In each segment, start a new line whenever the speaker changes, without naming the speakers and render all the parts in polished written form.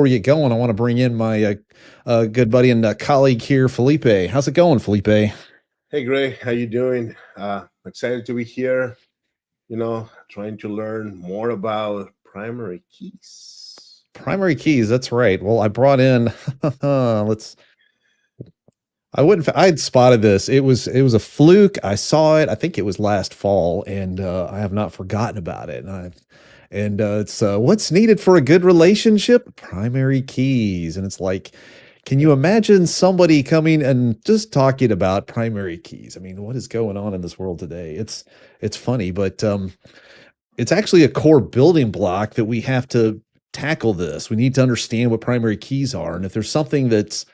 Before we get going, I want to bring in my good buddy and colleague here, Felipe. How's it going, Felipe?
Hey Greg, how you doing? Excited to be here, trying to learn more about primary keys.
Primary keys, that's right. Well, I brought in I'd spotted this. It was a fluke. I saw it. I think it was last fall, and I have not forgotten about it. And it's what's needed for a good relationship? Primary keys. And it's like, can you imagine somebody coming and just talking about primary keys? I mean, what is going on in this world today? It's funny, but it's actually a core building block that we have to tackle this. We need to understand what primary keys are. And if there's something that's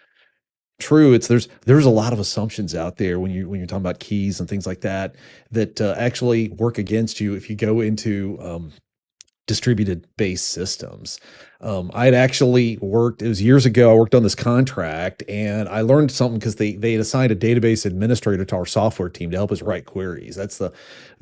true, it's there's a lot of assumptions out there when you're talking about keys and things like that that actually work against you if you go into distributed based systems. I had actually worked, it was years ago, I worked on this contract and I learned something because they had assigned a database administrator to our software team to help us write queries. That's the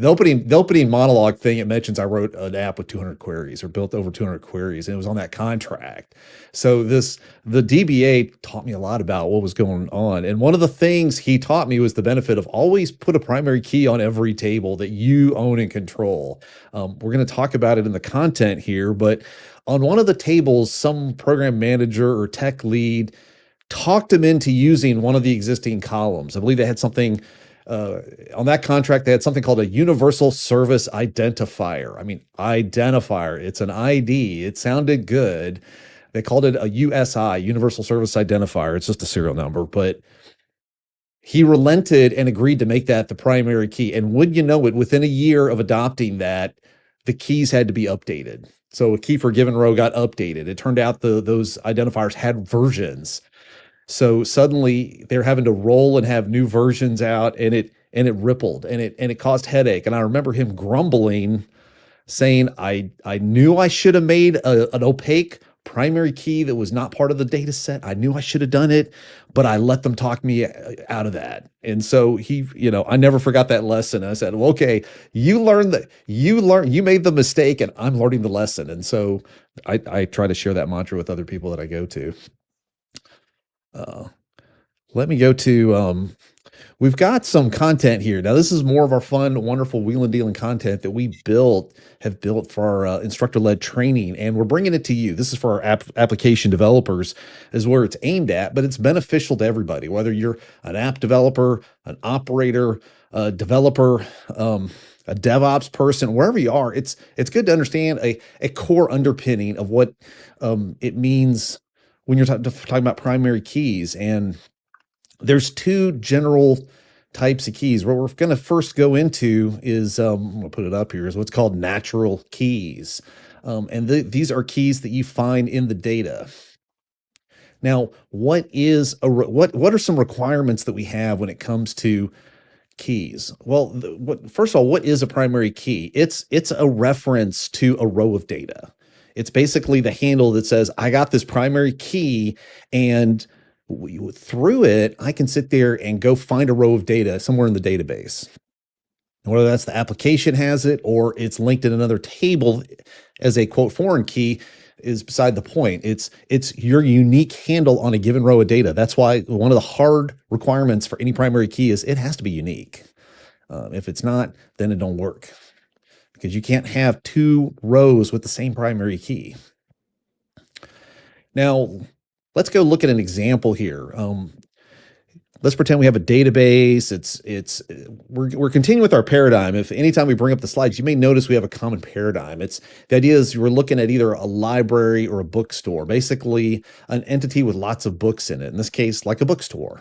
opening monologue thing. It mentions I wrote an app with 200 queries or built over 200 queries, and it was on that contract. So the DBA taught me a lot about what was going on. And one of the things he taught me was the benefit of always put a primary key on every table that you own and control. We're going to talk about it in the content here, but on one of the tables, some program manager or tech lead talked him into using one of the existing columns. I believe they had something on that contract. They had something called a universal service identifier. I mean, identifier, it's an ID. It sounded good. They called it a USI, universal service identifier. It's just a serial number, but he relented and agreed to make that the primary key. And would you know it, within a year of adopting that, the keys had to be updated. So a key for a given row got updated. It turned out those identifiers had versions. So suddenly they're having to roll and have new versions out, and it rippled and it caused headache. And I remember him grumbling, saying, I knew I should have made an opaque primary key that was not part of the data set. I knew I should have done it, but I let them talk me out of that. And so I never forgot that lesson. I said, well, okay, you made the mistake and I'm learning the lesson. And so I try to share that mantra with other people that I go to. Let me go to, we've got some content here. Now, this is more of our fun, wonderful wheel and dealing content that we have built for our instructor-led training, and we're bringing it to you. This is for our application developers is where it's aimed at, but it's beneficial to everybody, whether you're an app developer, an operator, a developer, a DevOps person, wherever you are. It's good to understand a core underpinning of what it means when you're talking about primary keys. And there's two general types of keys. What we're going to first go into is, I'm going to put it up here, is what's called natural keys. And these are keys that you find in the data. Now, what are some requirements that we have when it comes to keys? Well, first of all, what is a primary key? It's a reference to a row of data. It's basically the handle that says, I got this primary key, and through it, I can sit there and go find a row of data somewhere in the database. Whether that's the application has it or it's linked in another table as a quote foreign key is beside the point. It's your unique handle on a given row of data. That's why one of the hard requirements for any primary key is it has to be unique. If it's not, then it don't work, because you can't have two rows with the same primary key. Now, let's go look at an example here. Let's pretend we have a database. We're continuing with our paradigm. If anytime we bring up the slides, you may notice we have a common paradigm. The idea is we're looking at either a library or a bookstore, basically an entity with lots of books in it. In this case, like a bookstore.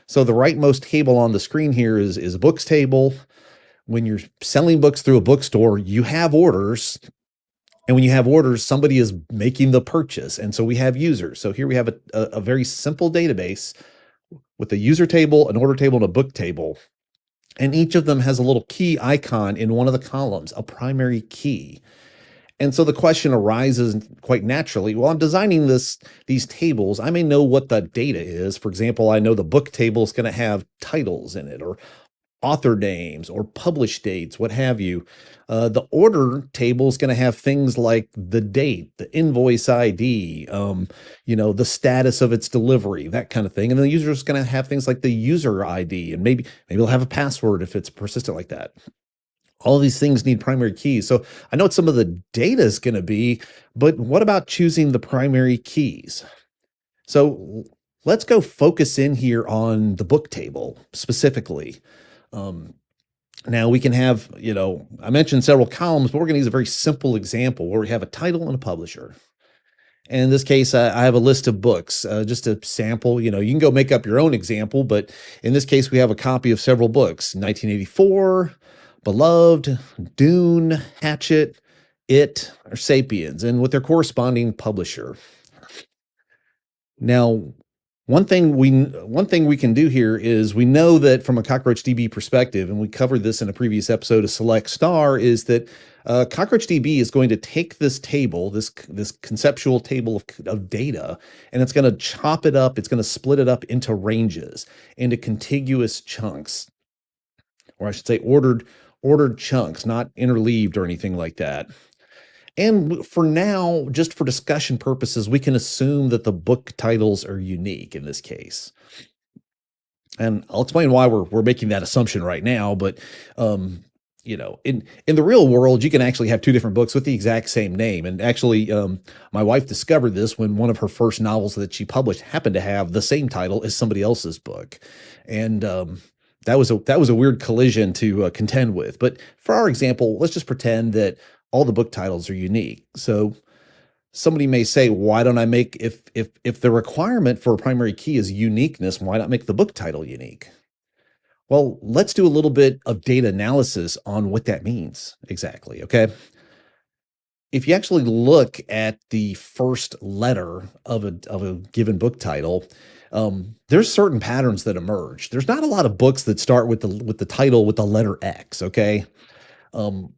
So the rightmost table on the screen here is a books table. When you're selling books through a bookstore, you have orders. And when you have orders, somebody is making the purchase. And so we have users. So here we have a very simple database with a user table, an order table, and a book table. And each of them has a little key icon in one of the columns, a primary key. And so the question arises quite naturally, well, I'm designing these tables. I may know what the data is. For example, I know the book table is going to have titles in it, or author names or publish dates, what have you. The order table is going to have things like the date, the invoice ID, the status of its delivery, that kind of thing. And the user is going to have things like the user ID, and maybe they'll have a password if it's persistent like that. All these things need primary keys. So I know what some of the data is going to be, but what about choosing the primary keys? So let's go focus in here on the book table specifically. Now we can have, I mentioned several columns, but we're going to use a very simple example where we have a title and a publisher. And in this case, I have a list of books, just a sample. You can go make up your own example, but in this case, we have a copy of several books: 1984, Beloved, Dune, Hatchet, It, or Sapiens, and with their corresponding publisher. Now, one thing we can do here is we know that from a CockroachDB perspective, and we covered this in a previous episode of Select Star, is that CockroachDB is going to take this table, this conceptual table of data, and it's going to chop it up. It's going to split it up into ranges, into contiguous chunks, or I should say ordered chunks, not interleaved or anything like that. And for now, just for discussion purposes, we can assume that the book titles are unique in this case. And I'll explain why we're making that assumption right now. But in the real world, you can actually have two different books with the exact same name. And actually, my wife discovered this when one of her first novels that she published happened to have the same title as somebody else's book, and that was a weird collision to contend with. But for our example, let's just pretend that all the book titles are unique. So somebody may say, why don't I make, if the requirement for a primary key is uniqueness, why not make the book title unique? Well, let's do a little bit of data analysis on what that means exactly, okay? If you actually look at the first letter of a given book title, there's certain patterns that emerge. There's not a lot of books that start with the title with the letter X, okay?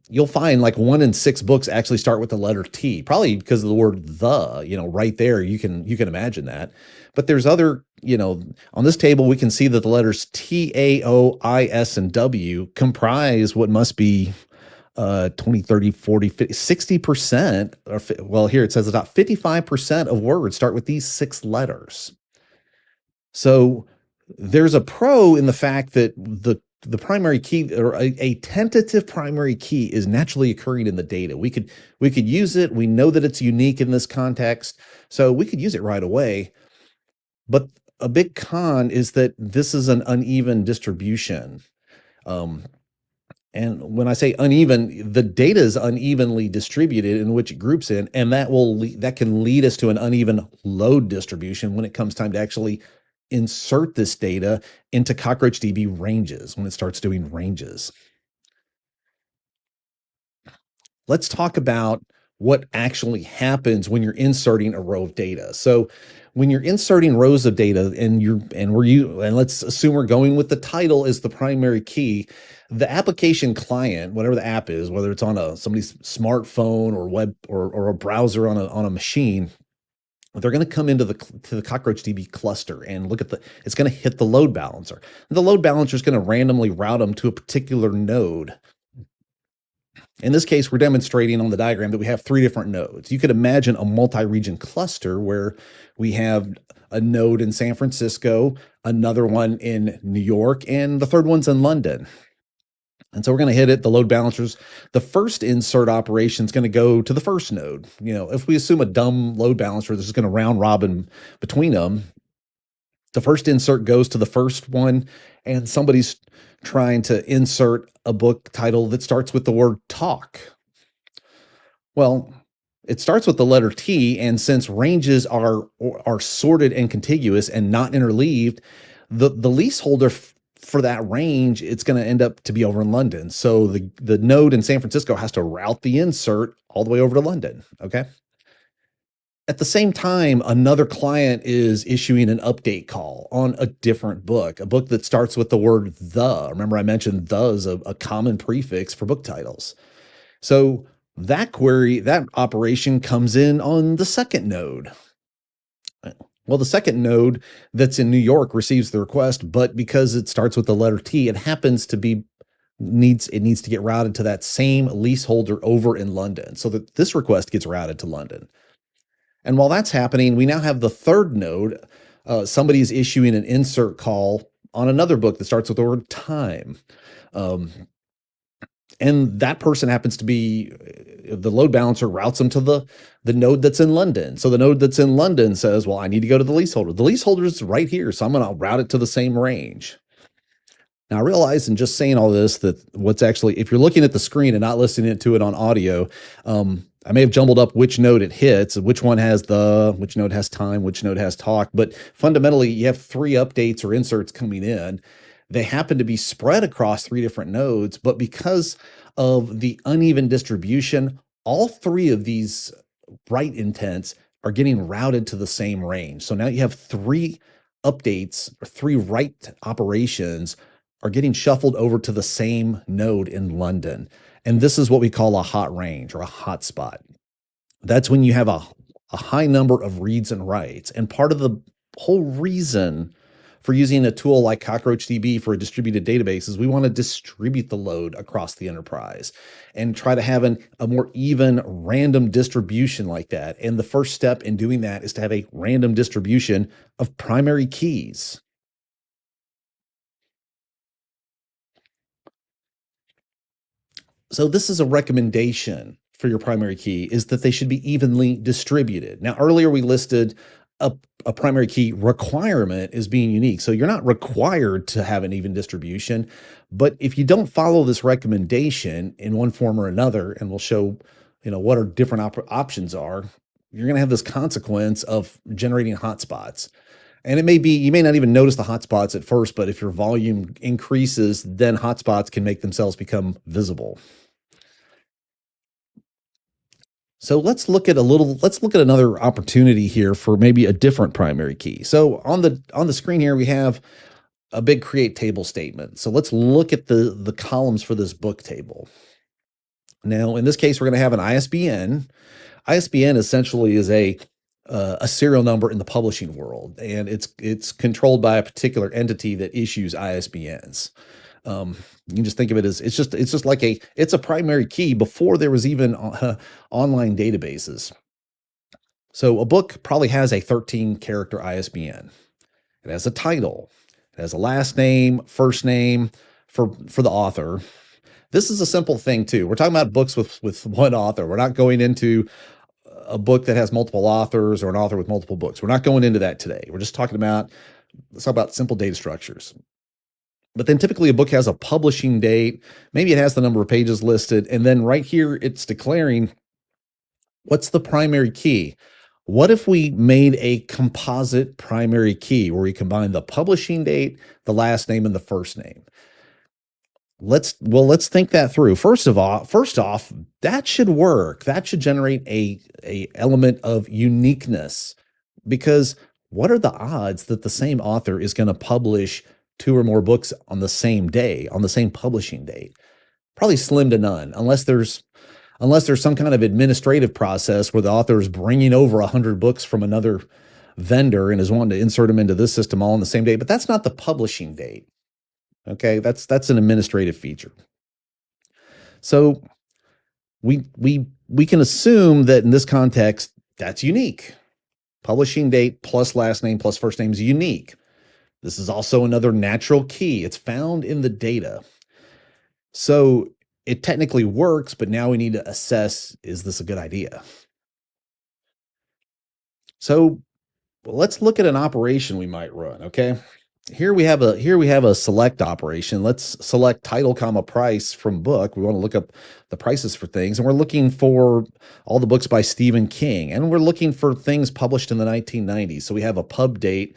You'll find like 1 in 6 books actually start with the letter T, probably because of the word the, right there, you can imagine that. But there's other, on this table, we can see that the letters T, A, O, I, S, and W comprise what must be 20, 30, 40, 50, 60%, well, here it says about 55% of words start with these 6 letters. So there's a pro in the fact that the primary key, or a tentative primary key, is naturally occurring in the data. We could use it. We know that it's unique in this context, so we could use it right away. But a big con is that this is an uneven distribution. And when I say uneven, the data is unevenly distributed in which it groups in, and that can lead us to an uneven load distribution when it comes time to actually insert this data into CockroachDB ranges, when it starts doing ranges. Let's talk about what actually happens when you're inserting a row of data. So when you're inserting rows of data and let's assume we're going with the title as the primary key, the application client, whatever the app is, whether it's on somebody's smartphone or web or a browser on a machine, they're going to come into the CockroachDB cluster and look at it's going to hit the load balancer. The load balancer is going to randomly route them to a particular node. In this case, we're demonstrating on the diagram that we have 3 different nodes. You could imagine a multi-region cluster where we have a node in San Francisco, another one in New York, and the third one's in London. And so we're going to hit it, the load balancers. The first insert operation is going to go to the first node. If we assume a dumb load balancer, this is going to round robin between them. The first insert goes to the first one, and somebody's trying to insert a book title that starts with the word talk. Well, it starts with the letter T, and since ranges are sorted and contiguous and not interleaved, the leaseholder for that range, it's going to end up to be over in London. So the node in San Francisco has to route the insert all the way over to London, okay? At the same time, another client is issuing an update call on a different book, a book that starts with the word the. Remember, I mentioned the is a common prefix for book titles. So that query, that operation comes in on the second node. Well, the second node that's in New York receives the request, but because it starts with the letter T, it happens to be needs to get routed to that same leaseholder over in London, so that this request gets routed to London. And while that's happening, we now have the third node. Somebody is issuing an insert call on another book that starts with the word time. And that person happens to be the load balancer routes them to the node that's in London. So the node that's in London says, well, I need to go to the leaseholder. The leaseholder is right here, so I'm going to route it to the same range. Now, I realize in just saying all this that what's actually, if you're looking at the screen and not listening to it on audio, I may have jumbled up which node it hits, which node has time, which node has talk. But fundamentally, you have 3 updates or inserts coming in. They happen to be spread across 3 different nodes, but because of the uneven distribution, all 3 of these write intents are getting routed to the same range. So now you have 3 updates or 3 write operations are getting shuffled over to the same node in London. And this is what we call a hot range or a hotspot. That's when you have a high number of reads and writes. And part of the whole reason for using a tool like CockroachDB for a distributed database is we want to distribute the load across the enterprise and try to have a more even random distribution like that. And the first step in doing that is to have a random distribution of primary keys. So this is a recommendation for your primary key, is that they should be evenly distributed. Now, earlier we listed a primary key requirement as being unique. So you're not required to have an even distribution, but if you don't follow this recommendation in one form or another, and we'll show, what our different options are, you're going to have this consequence of generating hotspots. And it may be, you may not even notice the hotspots at first, but if your volume increases, then hotspots can make themselves become visible. So let's look at another opportunity here for maybe a different primary key. So on the screen here, we have a big create table statement. So let's look at the columns for this book table. Now, in this case, we're going to have an ISBN. ISBN essentially is a serial number in the publishing world, and it's controlled by a particular entity that issues ISBNs. You can just think of it as it's just like it's a primary key before there was even online databases. So a book probably has a 13-character ISBN. It has a title. It has a last name, first name for the author. This is a simple thing too. We're talking about books with one author. We're not going into a book that has multiple authors or an author with multiple books. We're not going into that today. We're just talking about, let's talk about simple data structures. But then typically a book has a publishing date. Maybe it has the number of pages listed. And then right here, it's declaring what's the primary key. What if we made a composite primary key where we combine the publishing date, the last name, and the first name? Let's think that through. First off, that should work. That should generate a element of uniqueness, because what are the odds that the same author is going to publish 2 or more books on the same day, on the same publishing date? Probably slim to none, unless there's some kind of administrative process where the author is bringing over 100 books from another vendor and is wanting to insert them into this system all on the same day. But that's not the publishing date. Okay, that's an administrative feature. So we can assume that in this context, that's unique. Publishing date plus last name plus first name is unique. This is also another natural key. It's found in the data. So it technically works, but now we need to assess, is this a good idea? So let's look at an operation we might run, okay? Here we have a select operation. Let's select title comma price from book. We want to look up the prices for things, and we're looking for all the books by Stephen King, and we're looking for things published in the 1990s. So we have a pub date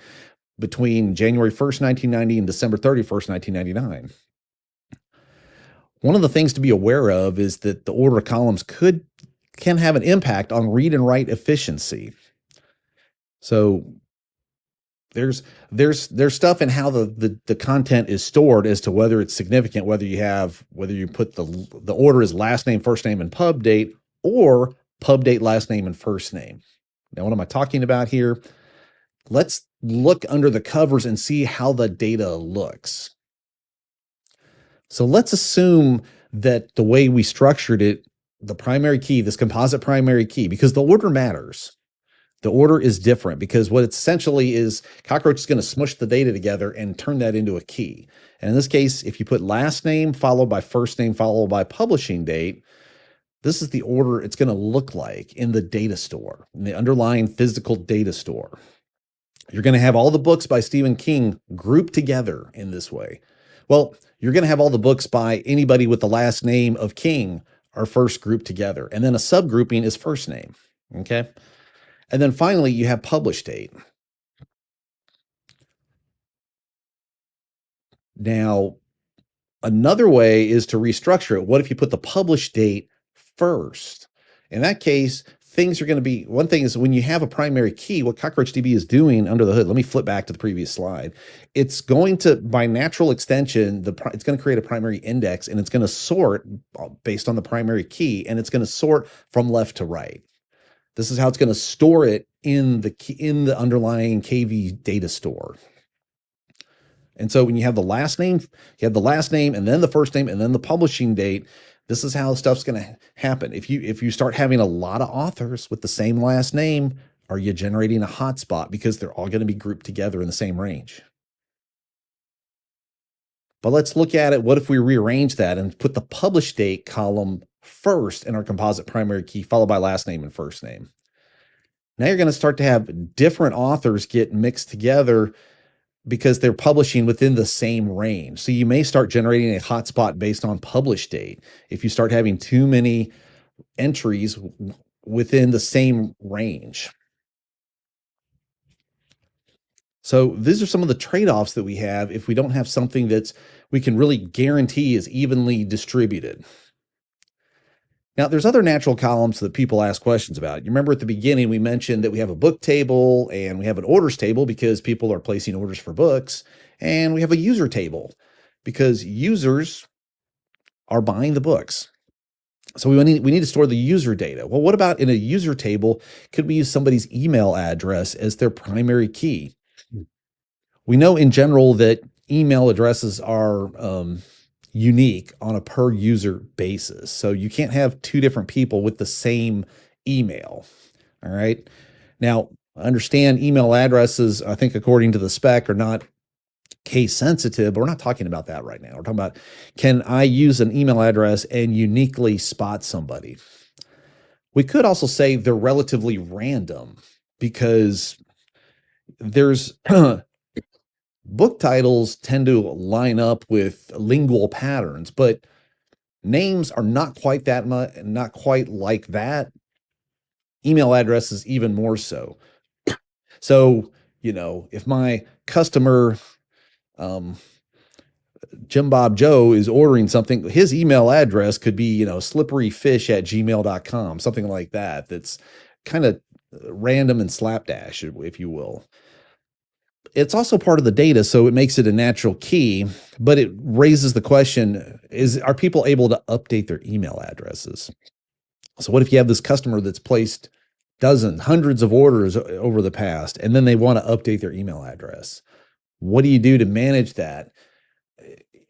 between January 1st, 1990 and December 31st, 1999. One of the things to be aware of is that the order of columns can have an impact on read and write efficiency. So there's stuff in how the content is stored as to whether it's significant, whether you put the order as last name, first name, and pub date, or pub date, last name, and first name. Now, what am I talking about here? let's look under the covers and see how the data looks. So let's assume that the way we structured it, the primary key, this composite primary key, because the order matters. The order is different because what it essentially is, Cockroach is going to smush the data together and turn that into a key. And in this case, if you put last name followed by first name followed by publishing date, this is the order it's going to look like in the data store, in the underlying physical data store. You're going to have all the books by Stephen King grouped together in this way. Well, you're going to have all the books by anybody with the last name of King are first grouped together. And then a subgrouping is first name. Okay. And then finally, you have publish date. Now, another way is to restructure it. What if you put the publish date first? In that case, things are going to be, one thing is when you have a primary key, what CockroachDB is doing under the hood, let me flip back to the previous slide. It's going to, by natural extension, it's going to create a primary index and it's going to sort based on the primary key, and it's going to sort from left to right. This is how it's going to store it in the underlying KV data store. And so when you have the last name, you have the last name and then the first name and then the publishing date. This is how stuff's going to happen. If you start having a lot of authors with the same last name, are you generating a hotspot because they're all going to be grouped together in the same range? But let's look at it. What if we rearrange that and put the publish date column first in our composite primary key, followed by last name and first name? Now you're going to start to have different authors get mixed together because they're publishing within the same range. So you may start generating a hotspot based on publish date if you start having too many entries within the same range. So these are some of the trade-offs that we have if we don't have something that's we can really guarantee is evenly distributed. Now, there's other natural columns that people ask questions about. You remember at the beginning, we mentioned that we have a book table and we have an orders table because people are placing orders for books. And we have a user table because users are buying the books. So we need to store the user data. Well, what about in a user table? Could we use somebody's email address as their primary key? We know in general that email addresses are unique on a per user basis. So you can't have two different people with the same email. All right. Now, I understand email addresses, I think according to the spec, are not case sensitive, but we're not talking about that right now. We're talking about, can I use an email address and uniquely spot somebody? We could also say they're relatively random because there's book titles tend to line up with lingual patterns, but names are not quite that much, not quite like that. Email addresses even more so. So, if my customer, Jim Bob Joe, is ordering something, his email address could be, slipperyfish@gmail.com, something like that. That's kind of random and slapdash, if you will. It's also part of the data, so it makes it a natural key, but it raises the question, are people able to update their email addresses? So what if you have this customer that's placed dozens, hundreds of orders over the past, and then they want to update their email address? What do you do to manage that?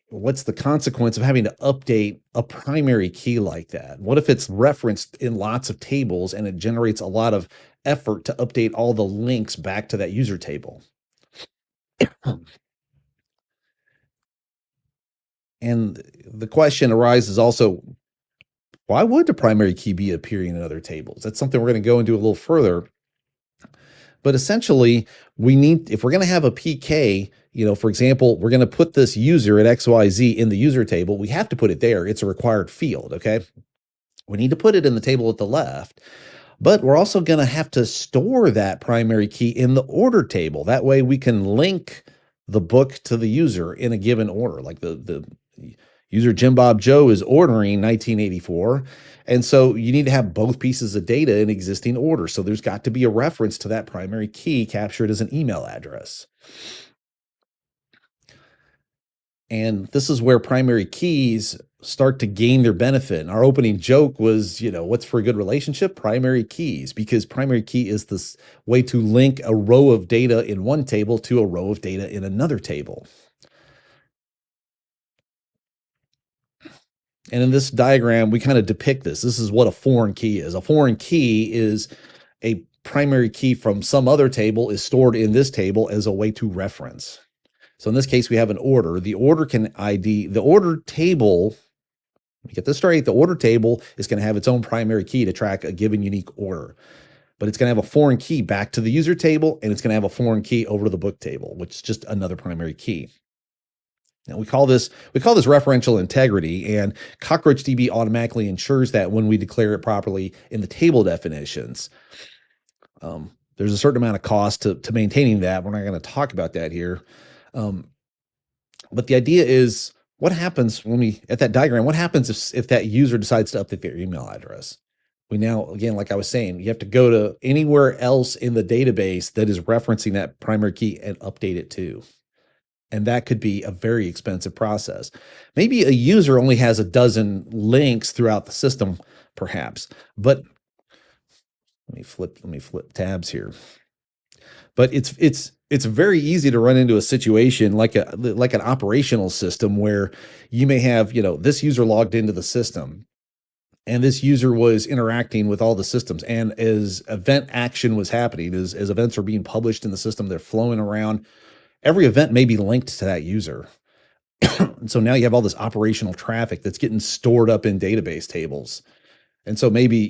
What's the consequence of having to update a primary key like that? What if it's referenced in lots of tables and it generates a lot of effort to update all the links back to that user table? And the question arises also, why would the primary key be appearing in other tables? That's something we're going to go into a little further. But essentially, if we're going to have a PK, for example, we're going to put this user at XYZ in the user table, we have to put it there. It's a required field, okay? We need to put it in the table at the left. But we're also going to have to store that primary key in the order table. That way we can link the book to the user in a given order. Like the user Jim Bob Joe is ordering 1984. And so you need to have both pieces of data in existing order. So there's got to be a reference to that primary key captured as an email address. And this is where primary keys start to gain their benefit. And our opening joke was, what's for a good relationship? Primary keys, because primary key is this way to link a row of data in one table to a row of data in another table. And in this diagram, we kind of depict this. This is what a foreign key is. A foreign key is a primary key from some other table is stored in this table as a way to reference. So in this case, we have an order. The order table, let me get this straight, the order table is going to have its own primary key to track a given unique order. But it's going to have a foreign key back to the user table, and it's going to have a foreign key over to the book table, which is just another primary key. Now we call this referential integrity, and CockroachDB automatically ensures that when we declare it properly in the table definitions. There's a certain amount of cost to maintaining that. We're not going to talk about that here. But the idea is, what happens when at that diagram, what happens if that user decides to update their email address? We now, again, like I was saying, you have to go to anywhere else in the database that is referencing that primary key and update it too. And that could be a very expensive process. Maybe a user only has a dozen links throughout the system, perhaps. But let me flip tabs here. But it's very easy to run into a situation like an operational system where you may have, this user logged into the system, and this user was interacting with all the systems. And as event action was happening, as events are being published in the system, they're flowing around. Every event may be linked to that user. And so now you have all this operational traffic that's getting stored up in database tables. And so maybe,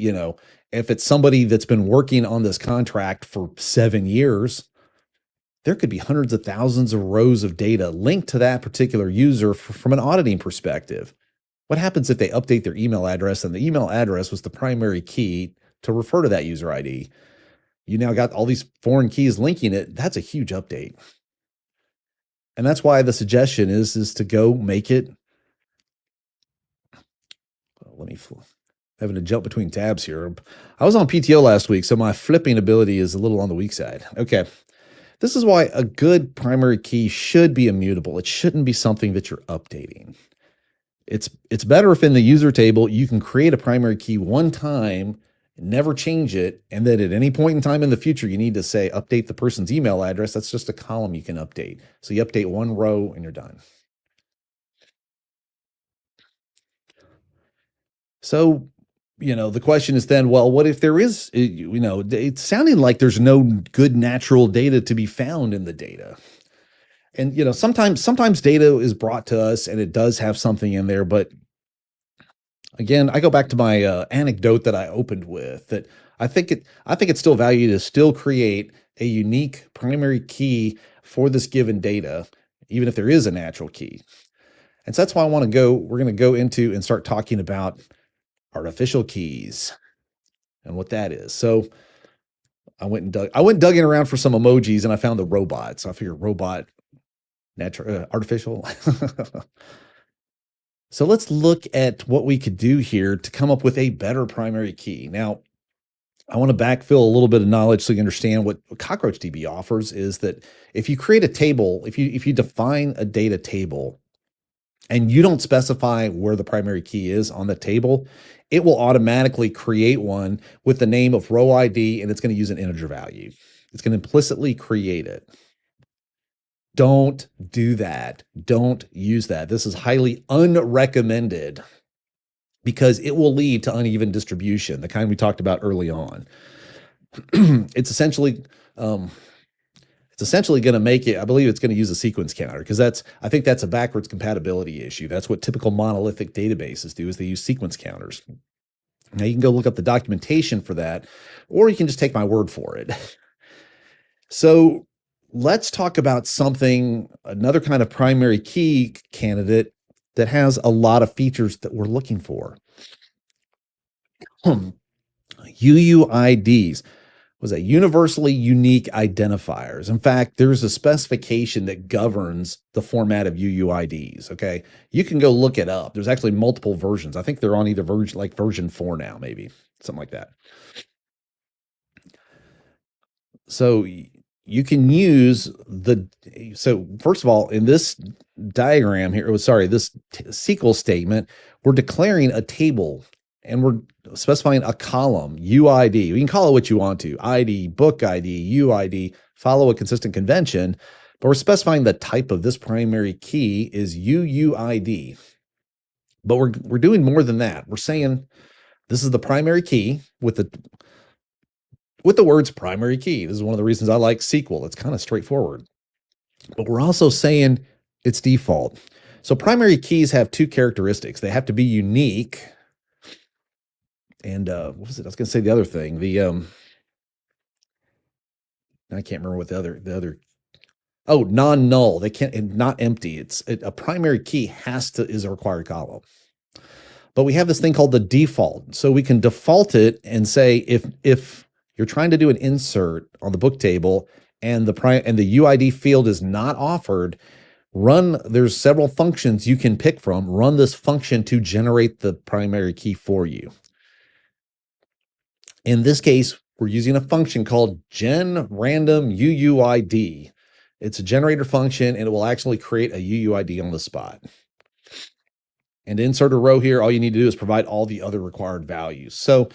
if it's somebody that's been working on this contract for 7 years, there could be hundreds of thousands of rows of data linked to that particular user from an auditing perspective. What happens if they update their email address and the email address was the primary key to refer to that user ID? You now got all these foreign keys linking it. That's a huge update. And that's why the suggestion is to go make it. Let me having to jump between tabs here. I was on PTO last week, so my flipping ability is a little on the weak side. Okay. This is why a good primary key should be immutable. It shouldn't be something that you're updating. It's better if in the user table you can create a primary key one time, never change it, and then at any point in time in the future you need to say update the person's email address. That's just a column you can update. So you update one row and you're done. So, the question is then, well, what if there is, it's sounding like there's no good natural data to be found in the data. And, sometimes data is brought to us and it does have something in there. But again, I go back to my anecdote that I opened with, that I think it's still value to still create a unique primary key for this given data, even if there is a natural key. And so that's why we're going to go into and start talking about artificial keys and what that is. So I went digging around for some emojis and I found the robot. So I figured robot, natural, artificial. So let's look at what we could do here to come up with a better primary key. Now, I want to backfill a little bit of knowledge so you understand what CockroachDB offers is that if you create a table, if you define a data table and you don't specify where the primary key is on the table, it will automatically create one with the name of row ID, and it's going to use an integer value. It's going to implicitly create it. Don't do that. Don't use that. This is highly unrecommended because it will lead to uneven distribution, the kind we talked about early on. It's essentially going to make it, I believe it's going to use a sequence counter because I think that's a backwards compatibility issue. That's what typical monolithic databases do, is they use sequence counters. Now you can go look up the documentation for that, or you can just take my word for it. So let's talk about another kind of primary key candidate that has a lot of features that we're looking for. UUIDs. Was that universally unique identifiers? In fact, there's a specification that governs the format of UUIDs. Okay, you can go look it up. There's actually multiple versions. I think they're on either version 4 now, maybe something like that. So you can use so first of all, in this diagram here, this SQL statement, we're declaring a table and we're specifying a column, UID. You can call it what you want to, ID, book ID, UID, follow a consistent convention, but we're specifying the type of this primary key is UUID. But we're doing more than that. We're saying this is the primary key with the words primary key. This is one of the reasons I like SQL. It's kind of straightforward. But we're also saying it's default. So primary keys have two characteristics. They have to be unique. And what was it? I was going to say the other thing. I can't remember what the other. Oh, non-null. They can't, and not empty. A primary key is a required column. But we have this thing called the default. So we can default it and say if you're trying to do an insert on the book table and the UID field is not offered, there's several functions you can pick from. Run this function to generate the primary key for you. In this case, we're using a function called genRandomUUID. It's a generator function, and it will actually create a UUID on the spot. And to insert a row here, all you need to do is provide all the other required values. So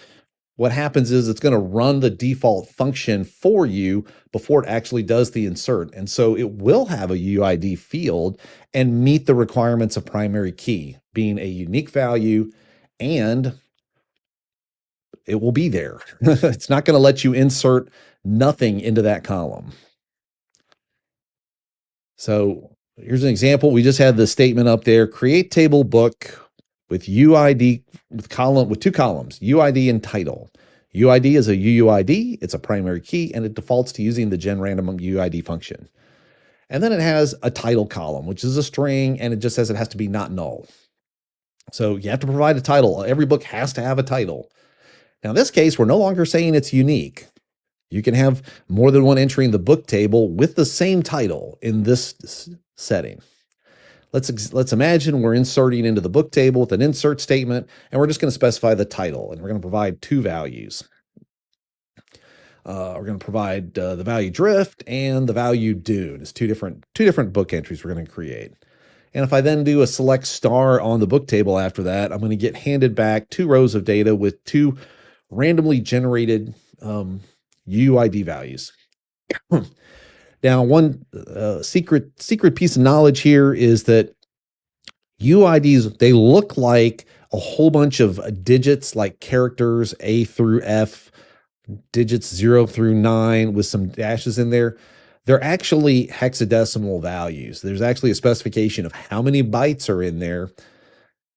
what happens is it's going to run the default function for you before it actually does the insert. And so it will have a UID field and meet the requirements of primary key, being a unique value, and it will be there. It's not going to let you insert nothing into that column. So here's an example. We just had the statement up there, create table book with UID with two columns, UID and title. UID is a UUID, it's a primary key, and it defaults to using the genRandomUID function. And then it has a title column, which is a string, and it just says it has to be not null. So you have to provide a title. Every book has to have a title. Now in this case, we're no longer saying it's unique. You can have more than one entry in the book table with the same title in this setting. Let's imagine we're inserting into the book table with an insert statement, and we're just going to specify the title, and we're going to provide two values. We're going to provide the value drift and the value dune. It's two different book entries we're going to create. And if I then do a select star on the book table after that, I'm going to get handed back 2 rows of data with 2 randomly generated UID values. Now, one secret piece of knowledge here is that UIDs, they look like a whole bunch of digits, like characters A through F, digits 0 through 9 with some dashes in there. They're actually hexadecimal values. There's actually a specification of how many bytes are in there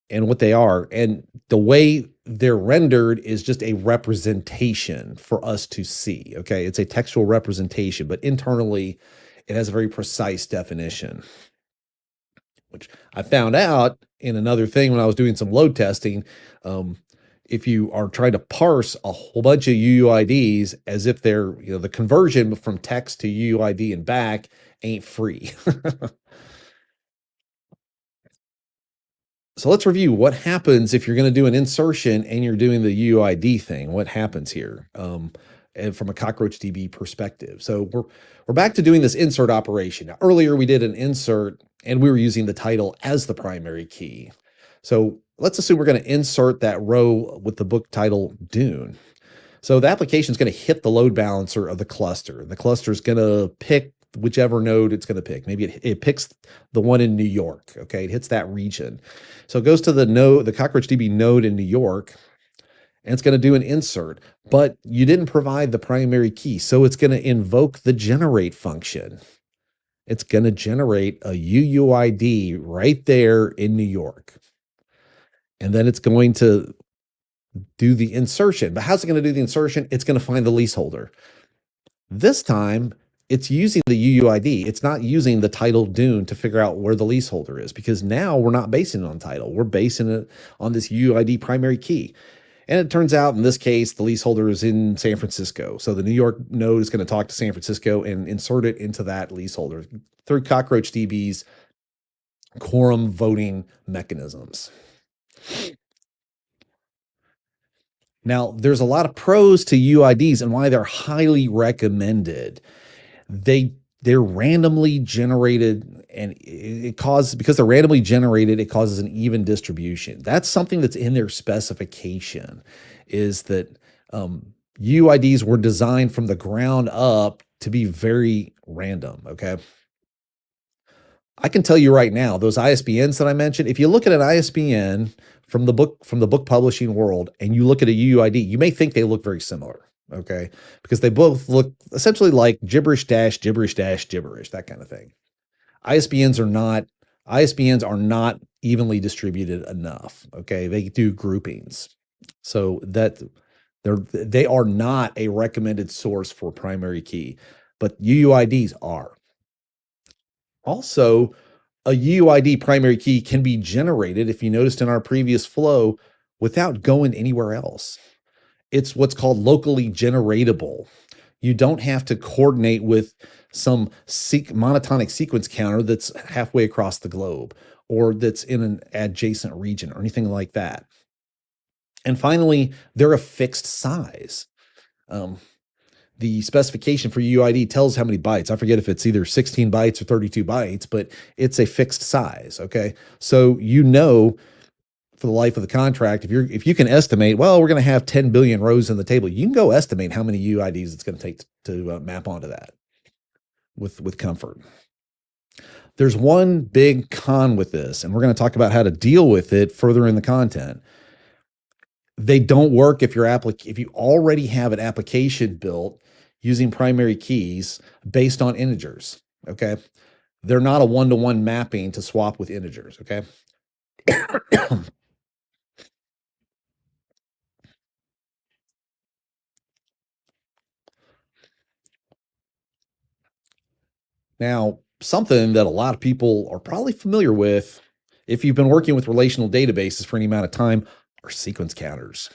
and what they are. And the way they're rendered is just a representation for us to see. Okay, it's a textual representation, but internally it has a very precise definition, which I found out in another thing when I was doing some load testing. If you are trying to parse a whole bunch of UUIDs as if they're, the conversion from text to UUID and back ain't free. So let's review what happens if you're going to do an insertion and you're doing the UUID thing. What happens here and from a CockroachDB perspective? So we're back to doing this insert operation. Now, earlier we did an insert and we were using the title as the primary key. So let's assume we're going to insert that row with the book title Dune. So the application is going to hit the load balancer of the cluster. The cluster is going to pick whichever node it's going to pick. Maybe it picks the one in New York. Okay, it hits that region. So it goes to the CockroachDB node in New York, and it's going to do an insert. But you didn't provide the primary key, so it's going to invoke the generate function. It's going to generate a UUID right there in New York. And then it's going to do the insertion. But how's it going to do the insertion? It's going to find the leaseholder. This time, it's using the UUID. It's not using the title Dune to figure out where the leaseholder is, because now we're not basing it on title. We're basing it on this UUID primary key. And it turns out in this case, the leaseholder is in San Francisco. So the New York node is going to talk to San Francisco and insert it into that leaseholder through CockroachDB's quorum voting mechanisms. Now, there's a lot of pros to UIDs and why they're highly recommended. They they're randomly generated, and because they're randomly generated, it causes an even distribution. That's something that's in their specification, is that UIDs were designed from the ground up to be very random. Okay. I can tell you right now, those ISBNs that I mentioned, if you look at an ISBN from the book publishing world and you look at a UUID, you may think they look very similar, okay? Because they both look essentially like gibberish dash gibberish dash gibberish, that kind of thing. ISBNs are not ISBNs are not evenly distributed enough, okay? They do groupings. So that they are not a recommended source for primary key, but UUIDs are. Also, a UUID primary key can be generated, if you noticed in our previous flow, without going anywhere else. It's what's called locally generatable. You don't have to coordinate with some monotonic sequence counter that's halfway across the globe or that's in an adjacent region or anything like that. And finally, they're a fixed size. The specification for UID tells how many bytes. I forget if it's either 16 bytes or 32 bytes, but it's a fixed size. Okay. So, for the life of the contract, if you can estimate, well, we're going to have 10 billion rows in the table, you can go estimate how many UIDs it's going to take to map onto that with comfort. There's one big con with this, and we're going to talk about how to deal with it further in the content. They don't work if you already have an application built using primary keys based on integers. Okay. They're not a one-to-one mapping to swap with integers. Okay. Now, something that a lot of people are probably familiar with, if you've been working with relational databases for any amount of time, are sequence counters.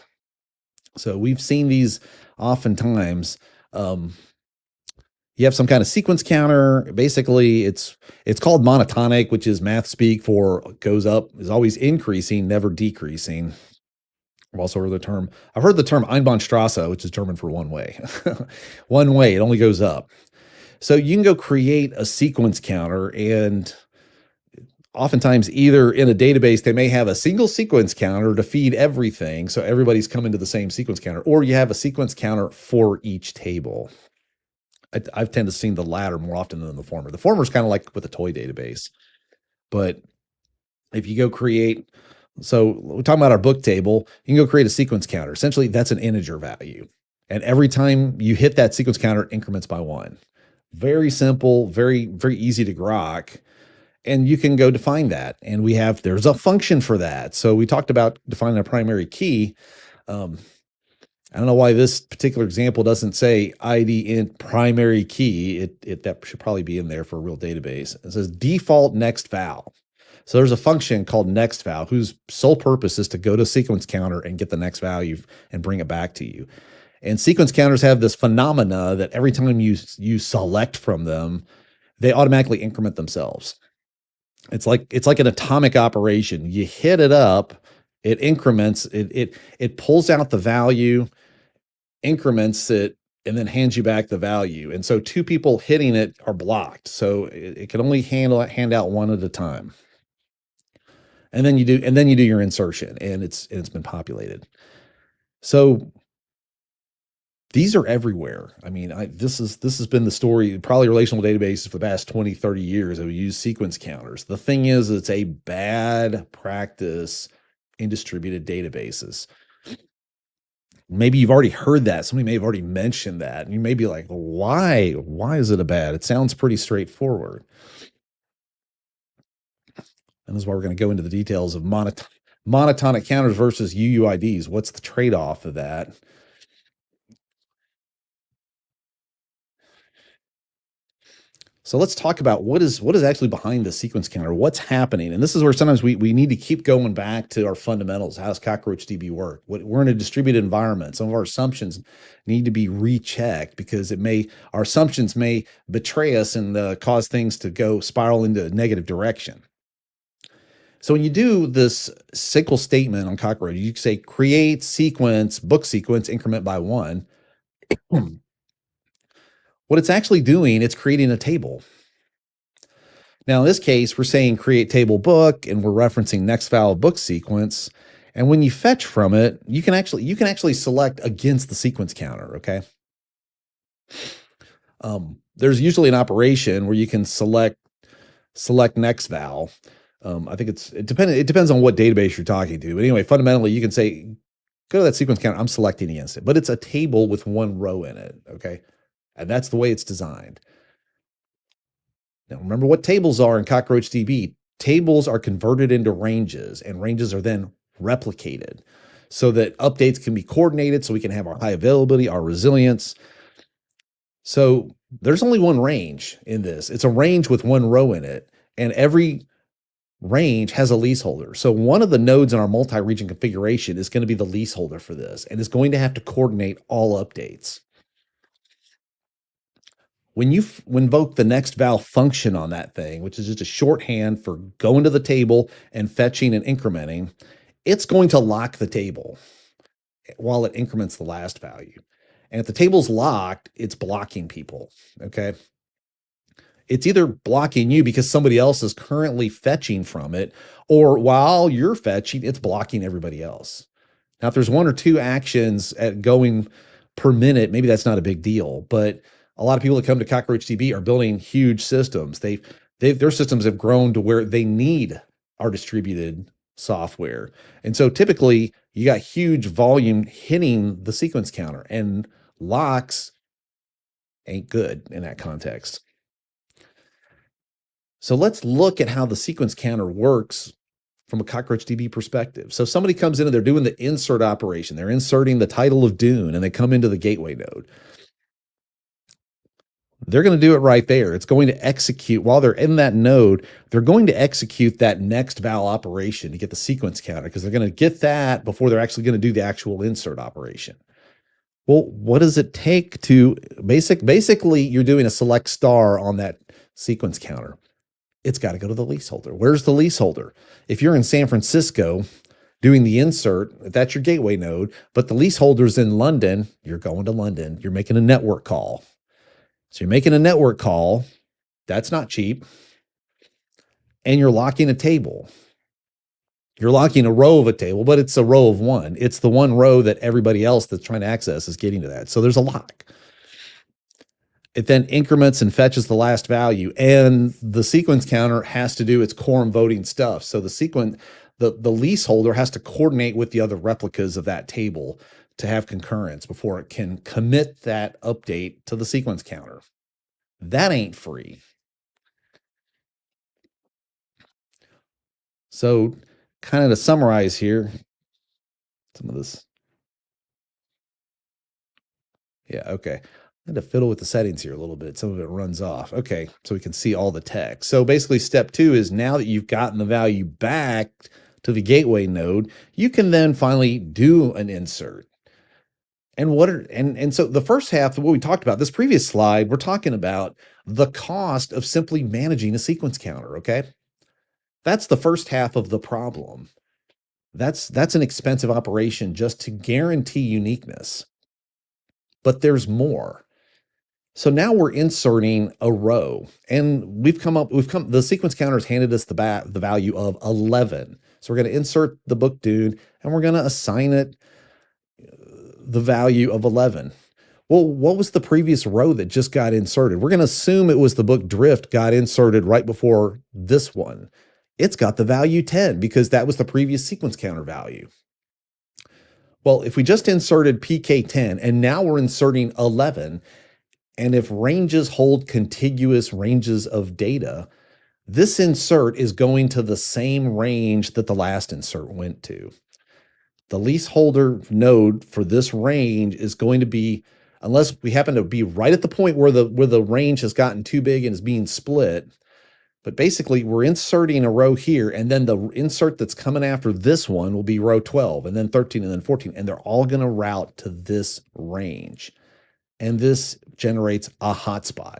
So we've seen these oftentimes. You have some kind of sequence counter. Basically, it's called monotonic, which is math speak for goes up, is always increasing, never decreasing. I've also heard the term Einbahnstraße, which is German for one way. One way, it only goes up. So you can go create a sequence counter, and oftentimes either in a database, they may have a single sequence counter to feed everything. So everybody's coming to the same sequence counter, or you have a sequence counter for each table. I've tended to see the latter more often than the former. The former is kind of like with a toy database. But if you go create, so we're talking about our book table, you can go create a sequence counter. Essentially, that's an integer value. And every time you hit that sequence counter, it increments by 1. Very simple, very, very easy to grok. And you can go define that. And there's a function for that. So we talked about defining a primary key. I don't know why this particular example doesn't say ID int primary key. That should probably be in there for a real database. It says default next val. So there's a function called next val whose sole purpose is to go to sequence counter and get the next value and bring it back to you. And sequence counters have this phenomena that every time you select from them, they automatically increment themselves. It's like an atomic operation. You hit it up, it increments, it pulls out the value, increments it, and then hands you back the value. And so 2 people hitting it are blocked. So it can only hand out 1 at a time. And then you do your insertion, and it's been populated. So these are everywhere. I mean, this has been the story, probably relational databases for the past 20, 30 years. We use sequence counters. The thing is, it's a bad practice in distributed databases. Maybe you've already heard that. Somebody may have already mentioned that. And you may be like, why? Why is it a bad? It sounds pretty straightforward. And this is why we're going to go into the details of monotonic counters versus UUIDs. What's the trade-off of that? So let's talk about what is actually behind the sequence counter. What's happening? And this is where sometimes we need to keep going back to our fundamentals. How does CockroachDB work? We're in a distributed environment. Some of our assumptions need to be rechecked because our assumptions may betray us and cause things to go spiral into a negative direction. So when you do this SQL statement on Cockroach, you say create sequence, book sequence, increment by 1. What it's actually doing, it's creating a table. Now, in this case, we're saying create table book, and we're referencing next valid book sequence. And when you fetch from it, you can actually select against the sequence counter. Okay. There's usually an operation where you can select next val. I think it depends on what database you're talking to. But anyway, fundamentally, you can say go to that sequence counter. I'm selecting against it, but it's a table with one row in it. Okay, and that's the way it's designed. Now, remember what tables are in CockroachDB. Tables are converted into ranges, and ranges are then replicated so that updates can be coordinated, so we can have our high availability, our resilience. So there's only one range in this. It's a range with one row in it, and every range has a leaseholder. So one of the nodes in our multi-region configuration is going to be the leaseholder for this, and is going to have to coordinate all updates. When you invoke the next val function on that thing, which is just a shorthand for going to the table and fetching and incrementing, it's going to lock the table while it increments the last value. And if the table's locked, it's blocking people, okay? It's either blocking you because somebody else is currently fetching from it, or while you're fetching, it's blocking everybody else. Now, if there's one or two actions at going per minute, maybe that's not a big deal, but a lot of people that come to CockroachDB are building huge systems. Their systems have grown to where they need our distributed software. And so typically you got huge volume hitting the sequence counter, and locks ain't good in that context. So let's look at how the sequence counter works from a CockroachDB perspective. So somebody comes in and they're doing the insert operation. They're inserting the title of Dune, and they come into the gateway node. They're going to do it right there. It's going to execute while they're in that node. They're going to execute that next val operation to get the sequence counter, because they're going to get that before they're actually going to do the actual insert operation. Well, what does it take to basically you're doing a select star on that sequence counter. It's got to go to the leaseholder. Where's the leaseholder? If you're in San Francisco doing the insert, that's your gateway node, but the leaseholder's in London, you're going to London. You're making a network call. So you're making a network call. That's not cheap. And you're locking a table. You're locking a row of a table, but it's a row of one. It's the one row that everybody else that's trying to access is getting to that. So there's a lock. It then increments and fetches the last value, and the sequence counter has to do its quorum voting stuff. So the leaseholder has to coordinate with the other replicas of that table to have concurrence before it can commit that update to the sequence counter. That ain't free. So kind of to summarize here, some of this. Yeah, okay. I had to fiddle with the settings here a little bit. Some of it runs off. Okay, so we can see all the text. So basically step 2 is now that you've gotten the value back to the gateway node, you can then finally do an insert. And so the first half of what we talked about, this previous slide, we're talking about the cost of simply managing a sequence counter, okay? That's the first half of the problem. That's an expensive operation just to guarantee uniqueness. But there's more. So now we're inserting a row, and the sequence counter has handed us the value of 11. So we're going to insert the book Dune, and we're going to assign it the value of 11. Well, what was the previous row that just got inserted? We're going to assume it was the book Drift got inserted right before this one. It's got the value 10 because that was the previous sequence counter value. Well, if we just inserted PK10 and now we're inserting 11, and if ranges hold contiguous ranges of data, this insert is going to the same range that the last insert went to. The leaseholder node for this range is going to be, unless we happen to be right at the point where the range has gotten too big and is being split. But basically, we're inserting a row here, and then the insert that's coming after this one will be row 12, and then 13, and then 14, and they're all going to route to this range. And this generates a hotspot.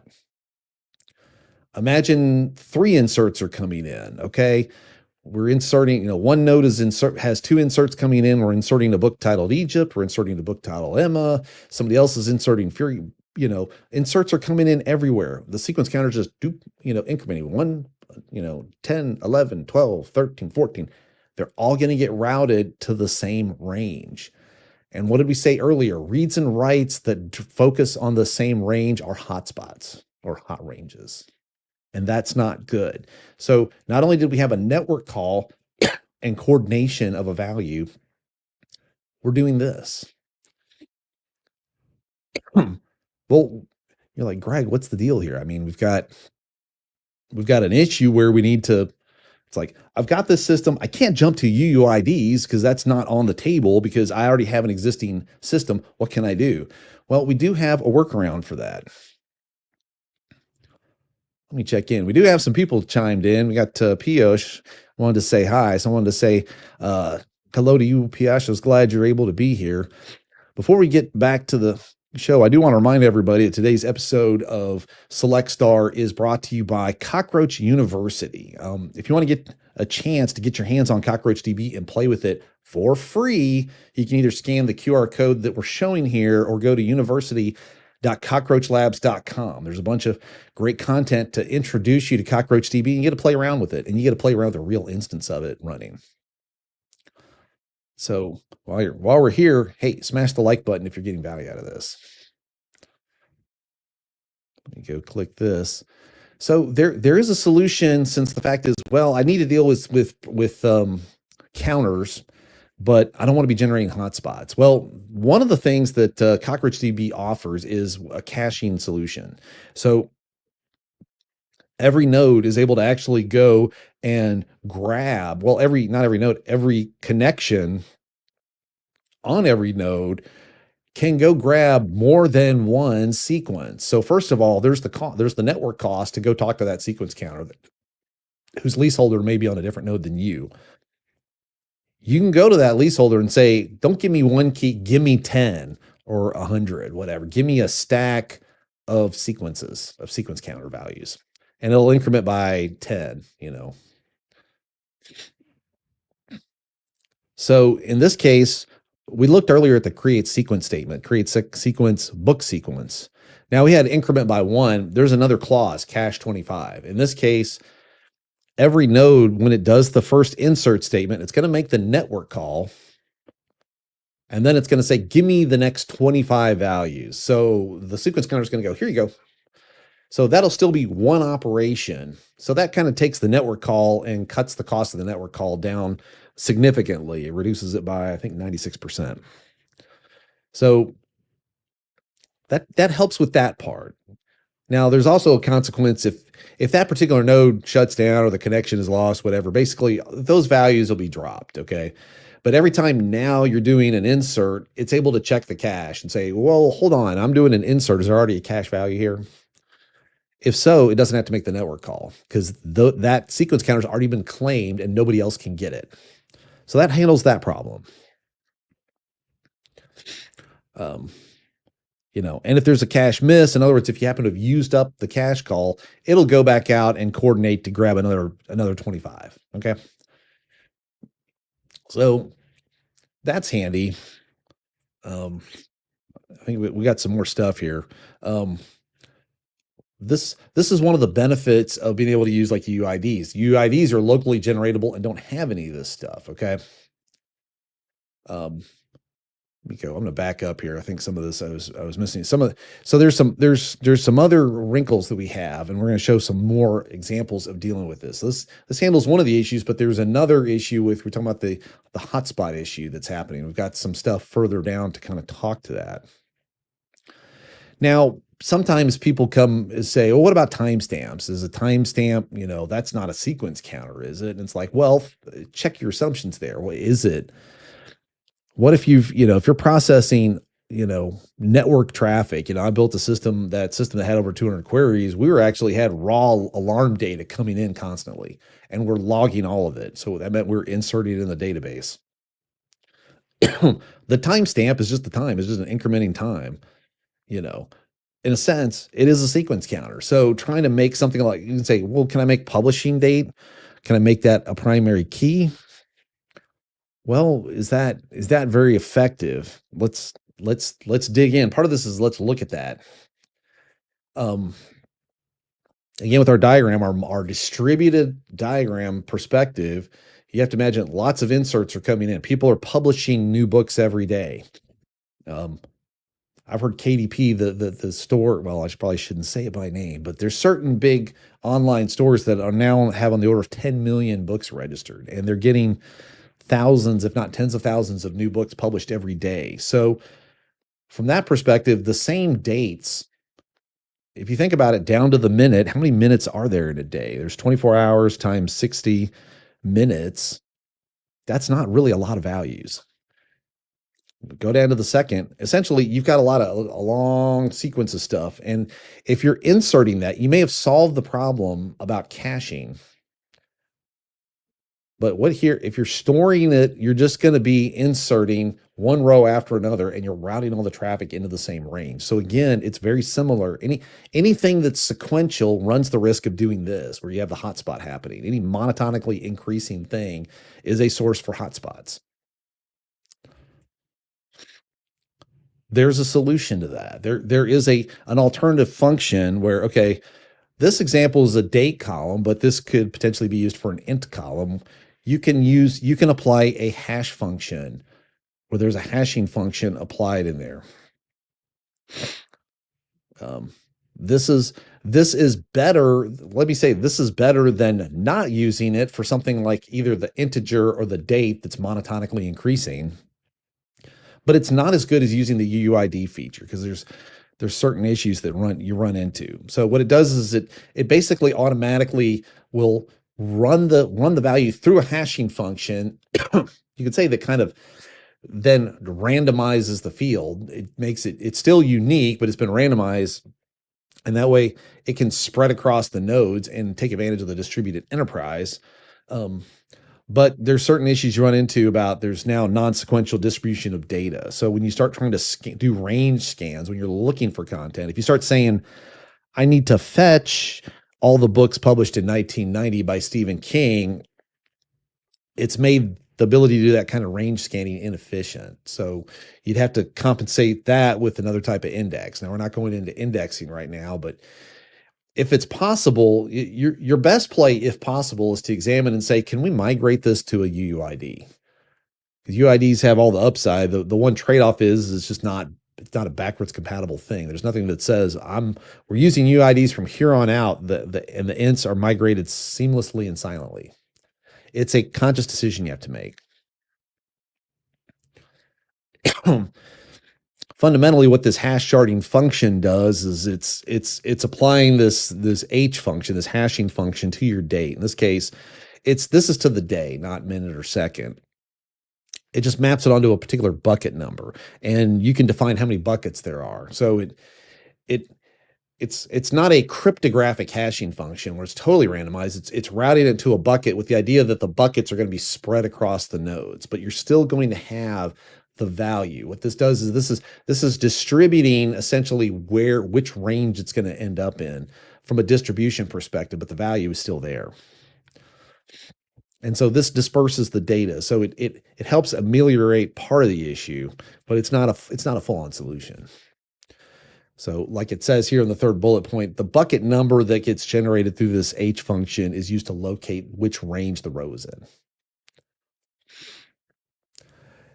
Imagine 3 inserts are coming in, okay? We're inserting, one node has 2 inserts coming in. We're inserting a book titled Egypt. We're inserting a book titled Emma. Somebody else is inserting Fury. inserts are coming in everywhere. The sequence counter just incrementing 1, 10, 11, 12, 13, 14. They're all going to get routed to the same range. And what did we say earlier? Reads and writes that focus on the same range are hotspots or hot ranges. And that's not good. So not only did we have a network call and coordination of a value, we're doing this. Well, you're like, Greg, what's the deal here? I mean, we've got an issue where we need to, it's like, I've got this system. I can't jump to UUIDs because that's not on the table because I already have an existing system. What can I do? Well, we do have a workaround for that. Let me check in. We do have some people chimed in. We got Piyush wanted to say hi. So I wanted to say hello to you, Piyush. I was glad you're able to be here. Before we get back to the show, I do want to remind everybody that today's episode of Select Star is brought to you by Cockroach University. If you want to get a chance to get your hands on CockroachDB and play with it for free, you can either scan the QR code that we're showing here or go to university.cockroachlabs.com. There's a bunch of great content to introduce you to CockroachDB, and you get to play around with it, and you get to play around with a real instance of it running. So while we're here, hey, smash the like button if you're getting value out of this. Let me go click this. So there is a solution, since the fact is, well, I need to deal with counters, but I don't want to be generating hotspots. Well, one of the things that CockroachDB offers is a caching solution. So every node is able to actually go and grab, well, not every node, every connection on every node can go grab more than one sequence. So first of all, there's the network cost to go talk to that sequence counter whose leaseholder may be on a different node than you. You can go to that leaseholder and say, don't give me one key, give me 10 or 100, whatever. Give me a stack of sequences, of sequence counter values, and it'll increment by 10, So in this case, we looked earlier at the create sequence statement, create sequence, book sequence. Now we had increment by 1. There's another clause, cache 25. In this case, every node, when it does the first insert statement, it's going to make the network call. And then it's going to say, give me the next 25 values. So the sequence counter is going to go, here you go. So that'll still be one operation. So that kind of takes the network call and cuts the cost of the network call down significantly. It reduces it by, I think, 96%. So that helps with that part. Now, there's also a consequence if that particular node shuts down or the connection is lost, whatever, basically those values will be dropped, okay? But every time now you're doing an insert, it's able to check the cache and say, well, hold on, I'm doing an insert. Is there already a cache value here? If so, it doesn't have to make the network call because that sequence counter's already been claimed and nobody else can get it. So that handles that problem. And if there's a cache miss, in other words, if you happen to have used up the cache call, it'll go back out and coordinate to grab another 25. Okay. So that's handy. I think we got some more stuff here. This is one of the benefits of being able to use like UIDs. UIDs are locally generatable and don't have any of this stuff. Okay. Let me go. I'm going to back up here. I think some of this I was missing so there's some other wrinkles that we have, and we're going to show some more examples of dealing with this. This handles one of the issues, but there's another issue we're talking about the hotspot issue that's happening. We've got some stuff further down to kind of talk to that. Now, sometimes people come and say, well, what about timestamps? Is a timestamp, that's not a sequence counter, is it? And it's like, well, check your assumptions there. What is it? What if if you're processing, network traffic, I built a system that had over 200 queries. We had raw alarm data coming in constantly, and we're logging all of it. So that meant we're inserting it in the database. The timestamp is just the time. It's just an incrementing time, in a sense, it is a sequence counter. So trying to make something like, you can say, well, can I make publishing date? Can I make that a primary key? Well, is that very effective? Let's dig in. Part of this is let's look at that. Again, with our diagram, our distributed diagram perspective, you have to imagine lots of inserts are coming in. People are publishing new books every day. I've heard KDP, the store. Well, probably shouldn't say it by name, but there's certain big online stores that are now have on the order of 10 million books registered, and they're getting thousands, if not tens of thousands, of new books published every day. So, from that perspective, the same dates, if you think about it down to the minute, how many minutes are there in a day? There's 24 hours times 60 minutes. That's not really a lot of values. Go down to the second. Essentially, you've got a long sequence of stuff. And if you're inserting that, you may have solved the problem about caching. But if you're storing it, you're just going to be inserting one row after another, and you're routing all the traffic into the same range. So again, it's very similar. Anything that's sequential runs the risk of doing this, where you have the hotspot happening. Any monotonically increasing thing is a source for hotspots. There's a solution to that. There is an alternative function where, okay, this example is a date column, but this could potentially be used for an int column. You can apply a hash function where there's a hashing function applied in there. This is better. Let me say, this is better than not using it for something like either the integer or the date that's monotonically increasing. But it's not as good as using the UUID feature, because there's certain issues that you run into. So what it does is it basically automatically will run the value through a hashing function. You could say that kind of then randomizes the field. It makes it's still unique, but it's been randomized, and that way it can spread across the nodes and take advantage of the distributed enterprise. But there's certain issues you run into about there's now non-sequential distribution of data. So when you start trying to do range scans, when you're looking for content, if you start saying, I need to fetch all the books published in 1990 by Stephen King, it's made the ability to do that kind of range scanning inefficient. So you'd have to compensate that with another type of index. Now, we're not going into indexing right now, but if it's possible, your best play, if possible, is to examine and say, can we migrate this to a UUID? Because UIDs have all the upside. The one trade-off is it's just not a backwards compatible thing. There's nothing that says we're using UIDs from here on out, and the ints are migrated seamlessly and silently. It's a conscious decision you have to make. Fundamentally, what this hash sharding function does is it's applying this h function, this hashing function, to your date. In this case, this is to the day, not minute or second. It just maps it onto a particular bucket number, and you can define how many buckets there are. So it's not a cryptographic hashing function where it's totally randomized. It's routing it to a bucket with the idea that the buckets are going to be spread across the nodes, but you're still going to have the value. What this does is this is distributing essentially which range it's going to end up in from a distribution perspective, but the value is still there. And so this disperses the data. So it helps ameliorate part of the issue, but it's not a full-on solution. So like it says here in the third bullet point, the bucket number that gets generated through this h function is used to locate which range the row is in.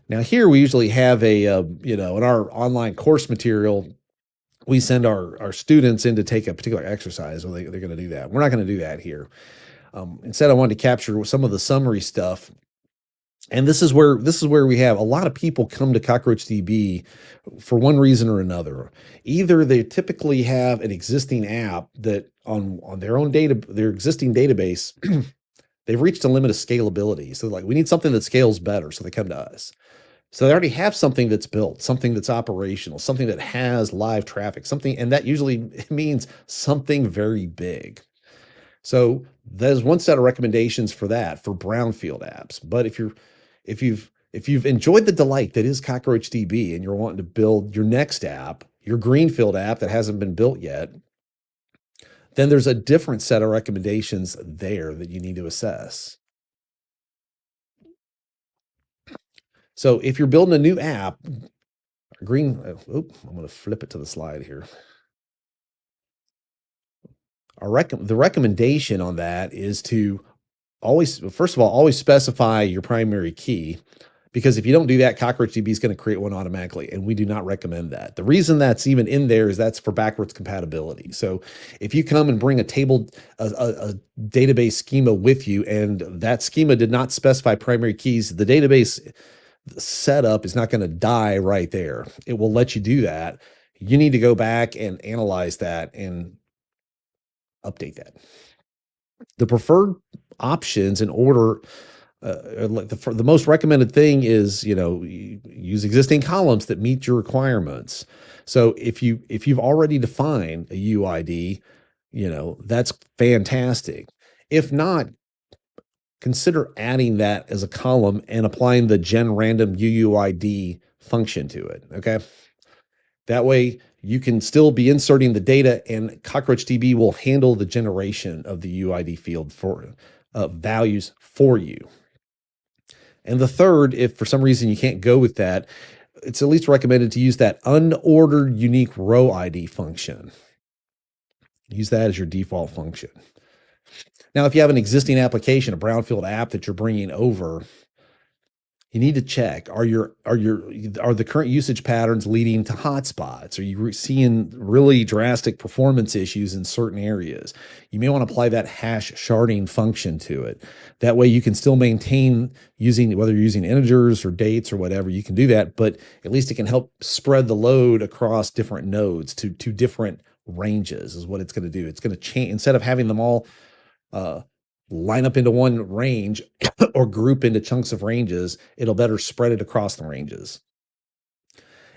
Now here we usually have in our online course material, we send our students in to take a particular exercise, or they're going to do that. We're not going to do that here. Instead, I wanted to capture some of the summary stuff. And this is where we have a lot of people come to CockroachDB for one reason or another. Either they typically have an existing app that on their own their existing database, they've reached a limit of scalability. So like, we need something that scales better. So they come to us. So they already have something that's built, something that's operational, something that has live traffic, and that usually means something very big. So there's one set of recommendations for that, for brownfield apps. But if you've enjoyed the delight that is CockroachDB and you're wanting to build your next app, your greenfield app that hasn't been built yet, then there's a different set of recommendations there that you need to assess. So if you're building a new app, I'm going to flip it to the slide here. The recommendation on that is to always, first of all, always specify your primary key, because if you don't do that, CockroachDB is going to create one automatically, and we do not recommend that. The reason that's even in there is that's for backwards compatibility. So if you come and bring a table, a database schema with you, and that schema did not specify primary keys, the database setup is not going to die right there. It will let you do that. You need to go back and analyze that and update that. The preferred options in order, like the most recommended thing is, use existing columns that meet your requirements. So if you've already defined a UID, that's fantastic. If not, consider adding that as a column and applying the gen random UUID function to it. Okay. That way you can still be inserting the data, and CockroachDB will handle the generation of the UID field for values for you. And the third, if for some reason you can't go with that, it's at least recommended to use that unordered unique row ID function. Use that as your default function. Now, if you have an existing application, a brownfield app that you're bringing over, you need to check, are the current usage patterns leading to hotspots? Are you seeing really drastic performance issues in certain areas? You may want to apply that hash sharding function to it. That way you can still maintain whether you're using integers or dates or whatever, you can do that, but at least it can help spread the load across different nodes to different ranges is what it's going to do. It's going to change, instead of having them all line up into one range or group into chunks of ranges, it'll better spread it across the ranges.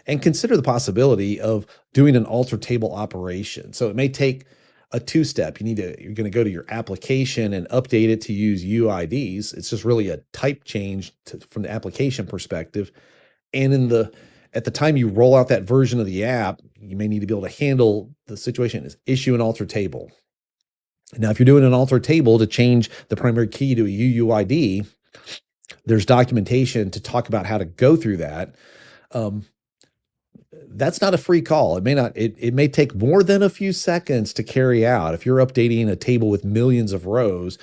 And consider the possibility of doing an alter table operation. So it may take a two-step. You're going to go to your application and update it to use UIDs. It's just really a type change from the application perspective. And at the time you roll out that version of the app, you may need to be able to handle the situation is issue an alter table. Now, if you're doing an alter table to change the primary key to a UUID, there's documentation to talk about how to go through that. That's not a free call. It may take more than a few seconds to carry out. If you're updating a table with millions of rows,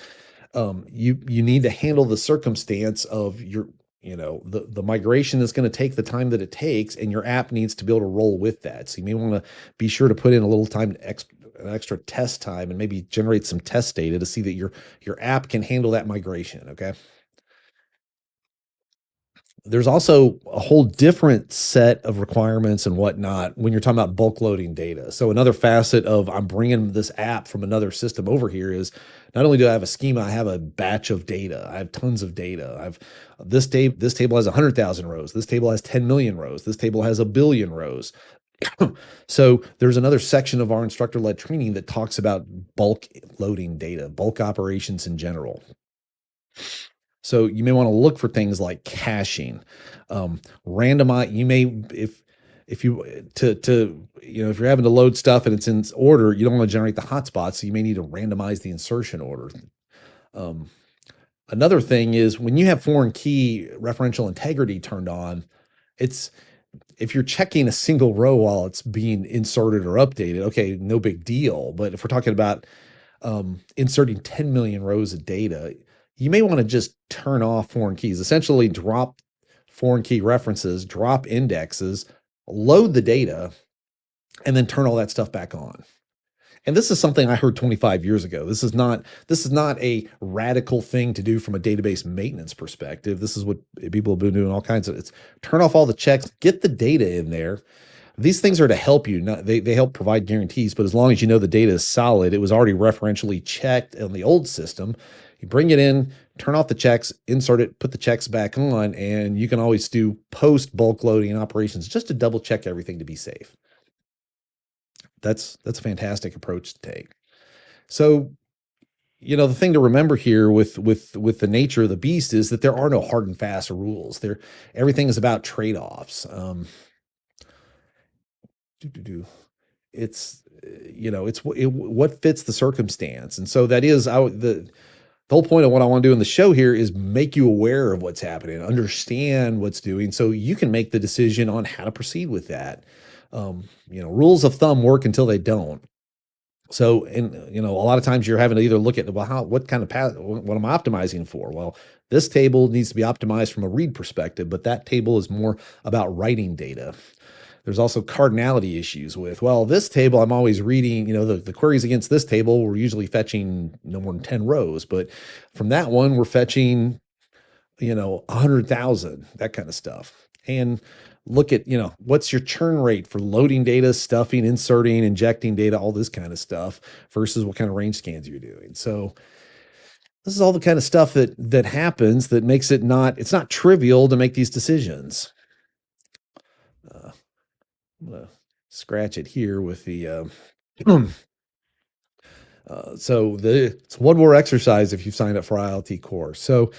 you need to handle the circumstance of the migration is going to take the time that it takes, and your app needs to be able to roll with that. So you may want to be sure to put in a little time, an extra test time, and maybe generate some test data to see that your app can handle that migration. Okay. There's also a whole different set of requirements and whatnot when you're talking about bulk loading data. So another facet of I'm bringing this app from another system over here is not only do I have a schema, I have a batch of data. I have tons of data. This table has 100,000 rows. This table has 10 million rows. This table has 1 billion rows. So there's another section of our instructor-led training that talks about bulk loading data, bulk operations in general. So you may want to look for things like caching, randomize. You may, if you're having to load stuff and it's in order, you don't want to generate the hotspots. So you may need to randomize the insertion order. Another thing is when you have foreign key referential integrity turned on, if you're checking a single row while it's being inserted or updated, okay, no big deal. But if we're talking about inserting 10 million rows of data, you may want to just turn off foreign keys, essentially drop foreign key references, drop indexes, load the data, and then turn all that stuff back on. And this is something I heard 25 years ago. This is not a radical thing to do from a database maintenance perspective. This is what people have been doing all kinds of. It's turn off all the checks, get the data in there. These things are to help you. They help provide guarantees, but as long as you know the data is solid, it was already referentially checked on the old system. You bring it in, turn off the checks, insert it, put the checks back on, and you can always do post bulk loading operations just to double check everything to be safe. That's a fantastic approach to take. So, the thing to remember here with the nature of the beast is that there are no hard and fast rules. Everything is about trade-offs. It's what fits the circumstance, and so that is the whole point of what I want to do in the show here is make you aware of what's happening, understand what's doing, so you can make the decision on how to proceed with that. Rules of thumb work until they don't. So, and a lot of times you're having to either look at, well, what kind of path, what am I optimizing for? Well, this table needs to be optimized from a read perspective, but that table is more about writing data. There's also cardinality issues with, well, this table I'm always reading, the queries against this table, we're usually fetching no more than 10 rows, but from that one, we're fetching, 100,000, that kind of stuff. And look at, what's your churn rate for loading data, stuffing, inserting, injecting data, all this kind of stuff versus what kind of range scans you're doing. So this is all the kind of stuff that happens that makes it's not trivial to make these decisions. I'm gonna scratch it here with the so it's one more exercise if you've signed up for ILT course. So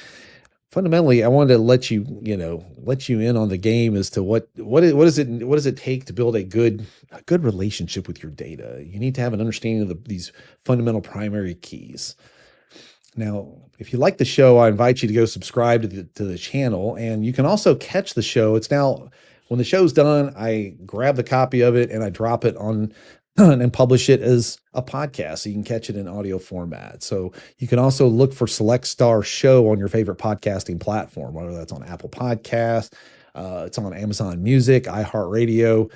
fundamentally, I wanted to let you in on the game as to what does it take to build a good relationship with your data. You need to have an understanding of these fundamental primary keys. Now, if you like the show, I invite you to go subscribe to the channel, and you can also catch the show. It's now, when the show's done, I grab the copy of it and I drop it on and publish it as a podcast, so you can catch it in audio format. So you can also look for Select Star Show on your favorite podcasting platform, whether that's on Apple Podcasts, it's on Amazon Music, iHeartRadio.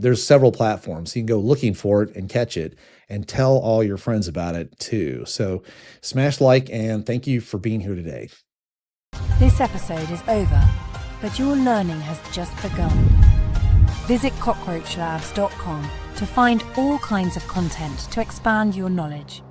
There's several platforms. So you can go looking for it and catch it and tell all your friends about it too. So smash like, and thank you for being here today.
This episode is over, but your learning has just begun. Visit CockroachLabs.com to find all kinds of content to expand your knowledge.